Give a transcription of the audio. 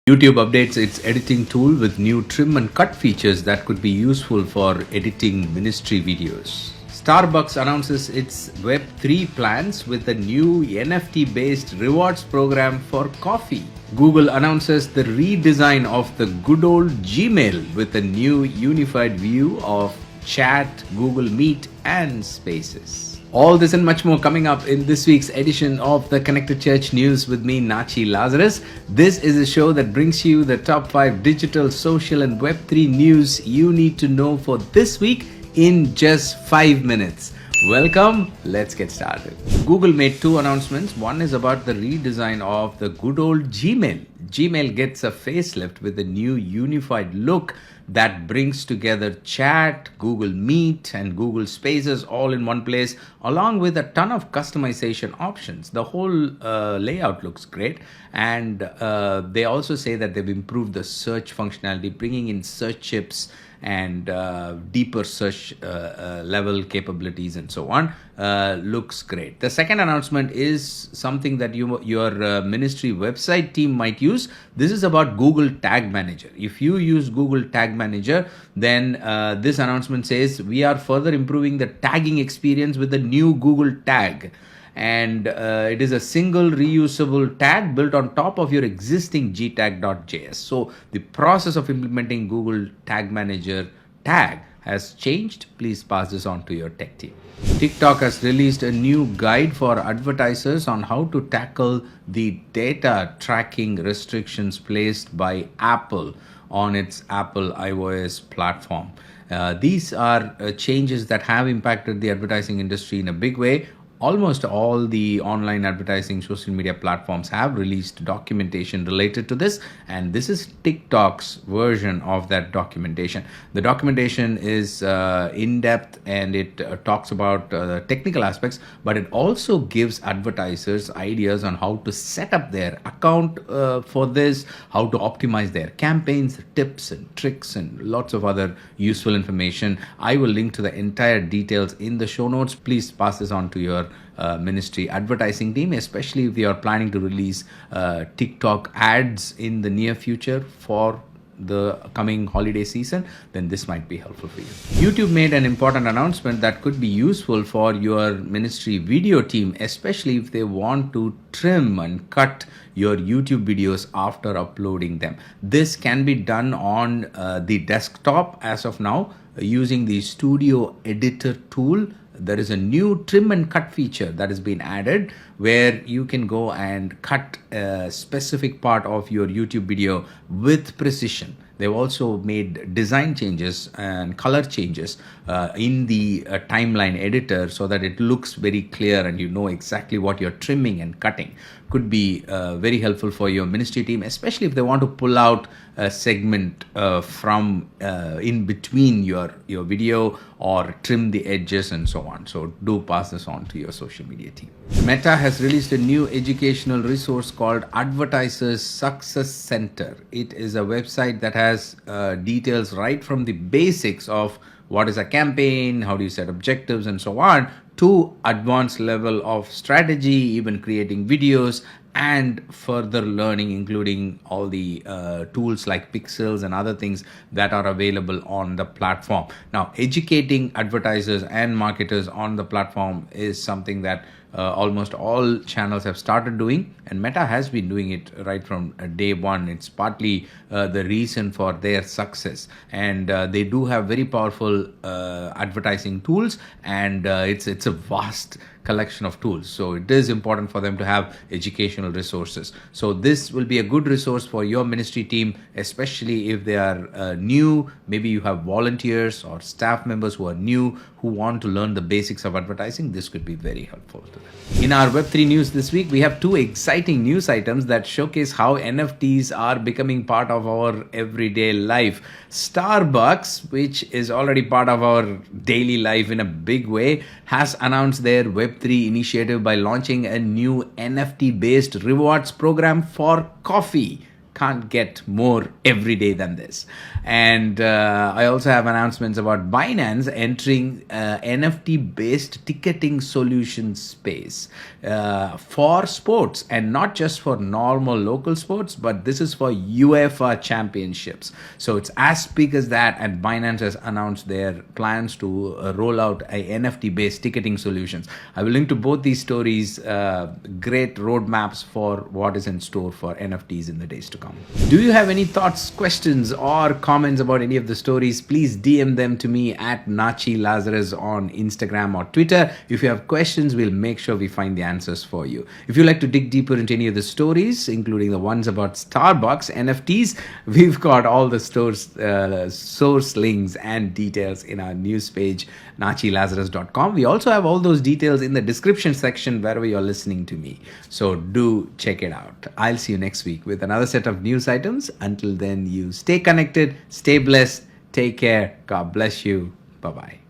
YouTube updates its editing tool with new trim and cut features that could be useful for editing ministry videos. Starbucks announces its Web3 plans with a new NFT-based rewards program for coffee. Google announces the redesign of the good old Gmail with a new unified view of Chat, Google Meet, and Spaces. All this and much more coming up in this week's edition of the Connected Church News with me, Nachi Lazarus. This is a show that brings you the top 5 digital, social, and Web3 news you need to know for this week in just 5 minutes. Welcome, let's get started. Google made 2 announcements. One is about the redesign of the good old Gmail. Gmail gets a facelift with a new unified look that brings together Chat, Google Meet, and Google Spaces all in one place, along with a ton of customization options. The whole layout looks great, and they also say that they've improved the search functionality, bringing in search chips and deeper search level capabilities and so on. Looks great. The second announcement is something that your ministry website team might use. This is about Google Tag Manager. If you use Google Tag Manager, then this announcement says we are further improving the tagging experience with the new Google Tag. And it is a single reusable tag built on top of your existing gtag.js. So the process of implementing Google Tag Manager tag has changed. Please pass this on to your tech team. TikTok has released a new guide for advertisers on how to tackle the data tracking restrictions placed by Apple on its Apple iOS platform. These are changes that have impacted the advertising industry in a big way. Almost all the online advertising social media platforms have released documentation related to this, and this is TikTok's version of that documentation. The documentation is in-depth, and it talks about technical aspects, but it also gives advertisers ideas on how to set up their account for this, how to optimize their campaigns, tips and tricks, and lots of other useful information. I will link to the entire details in the show notes. Please pass this on to your ministry advertising team, especially if you are planning to release TikTok ads in the near future for the coming holiday season, then this might be helpful for you. YouTube made an important announcement that could be useful for your ministry video team, especially if they want to trim and cut your YouTube videos after uploading them. This can be done on the desktop as of now using the Studio Editor tool. There is a new trim and cut feature that has been added where you can go and cut a specific part of your YouTube video with precision. They've also made design changes and color changes in the timeline editor so that it looks very clear and you know exactly what you're trimming and cutting. Could be very helpful for your ministry team, especially if they want to pull out a segment from in between your video or trim the edges and so on. So do pass this on to your social media team. Meta has released a new educational resource called Advertiser Success Center. It is a website that has details right from the basics of what is a campaign, how do you set objectives and so on, to advanced level of strategy, even creating videos and further learning, including all the tools like pixels and other things that are available on the platform. Now, educating advertisers and marketers on the platform is something that almost all channels have started doing, and Meta has been doing it right from day one. It's partly the reason for their success, and they do have very powerful advertising tools, and it's a vast collection of tools. So it is important for them to have educational resources. So this will be a good resource for your ministry team, especially if they are new. Maybe you have volunteers or staff members who are new, who want to learn the basics of advertising. This could be very helpful to them. In our Web3 news this week, we have 2 exciting news items that showcase how NFTs are becoming part of our everyday life. Starbucks, which is already part of our daily life in a big way, has announced their Web3 initiative by launching a new NFT-based rewards program for coffee. can't get more every day than this. And I also have announcements about Binance entering NFT-based ticketing solution space for sports, and not just for normal local sports, but this is for UEFA championships. So it's as big as that, and Binance has announced their plans to roll out a NFT-based ticketing solutions. I will link to both these stories. Great roadmaps for what is in store for NFTs in the days to come. Do you have any thoughts, questions, or comments about any of the stories? Please DM them to me at Nachi Lazarus on Instagram or Twitter. If you have questions, we'll make sure we find the answers for you. If you'd like to dig deeper into any of the stories, including the ones about Starbucks NFTs, we've got all the source links and details in our news page, nachilazarus.com. We also have all those details in the description section wherever you're listening to me. So do check it out. I'll see you next week with another set of news items. Until then, you stay connected, stay blessed, take care. God bless you. Bye-bye.